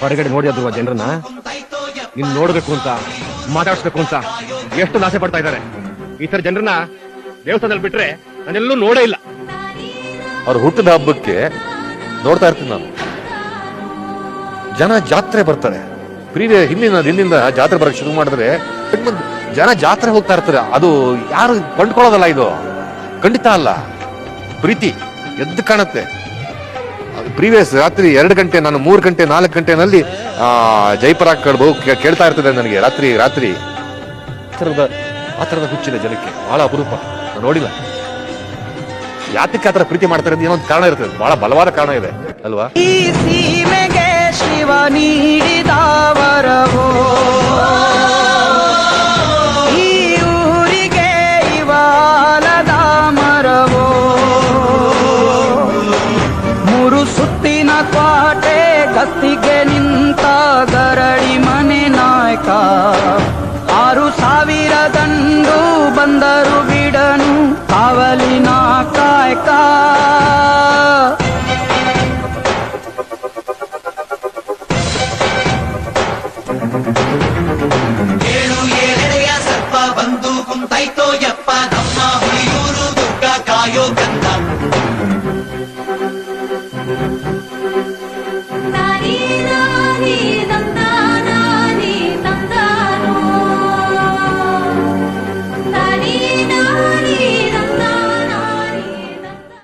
ಹೊರಗಡೆ ನೋಡಿ ಅದು ಜನರನ್ನ ನೀನ್ ನೋಡ್ಬೇಕು ಅಂತ ಮಾತಾಡ್ಸ್ಬೇಕು ಅಂತ ಎಷ್ಟು ಆಸೆ ಪಡ್ತಾ ಇದ್ದಾರೆ. ಈ ತರ ಜನರನ್ನ ದೇವಸ್ಥಾನದಲ್ಲಿ ಬಿಟ್ರೆ ನಾನೆಲ್ಲೂ ನೋಡೇ ಇಲ್ಲ. ಅವ್ರ ಹುಟ್ಟಿದ ಹಬ್ಬಕ್ಕೆ ನೋಡ್ತಾ ಇರ್ತೀನಿ ನಾನು. ಜನ ಜಾತ್ರೆ ಬರ್ತಾರೆ. ಹಿಂದಿನಿಂದ ಜಾತ್ರೆ ಬರಕ್ ಶುರು ಮಾಡಿದ್ರೆ ಜನ ಜಾತ್ರೆ ಹೋಗ್ತಾ ಇರ್ತಾರೆ. ಅದು ಯಾರು ಕೊಂಡ್ಕೊಳ್ಳೋದಲ್ಲ, ಇದು ಖಂಡಿತ ಅಲ್ಲ. ಪ್ರೀತಿ ಎದ್ದು ಕಾಣುತ್ತೆ. ಪ್ರೀವಿಯಸ್ ರಾತ್ರಿ 2 ಗಂಟೆ, ನಾನು 3 ಗಂಟೆ 4 ಗಂಟೆನಲ್ಲಿ ಜೈಪುರ ಕೇಳ್ತಾ ಇರ್ತದೆ ನನಗೆ ರಾತ್ರಿ. ಆ ಥರದ ಹುಚ್ಚಿದೆ ಜನಕ್ಕೆ, ಬಹಳ ಅಪರೂಪ. ನಾನು ನೋಡಿಲ್ಲ. ಯಾತಕ್ಕೆ ಆತರ ಪ್ರೀತಿ ಮಾಡ್ತಾರೆ ಅಂತ ಏನೋ ಒಂದು ಕಾರಣ ಇರ್ತದೆ, ಬಹಳ ಬಲವಾದ ಕಾರಣ ಇದೆ ಅಲ್ವಾ? ಈ ಸೀಮೆಗೆ ಶಿವ ನೀಡಿದ ವರವೋ, ಈ ಊರಿಗೆ ಇವಾಲದ ಮರವೋ, 3 ಸುತ್ತಿನ ಕ್ವಾಟೆ ಗಸ್ತಿಗೆ ನಿಂತ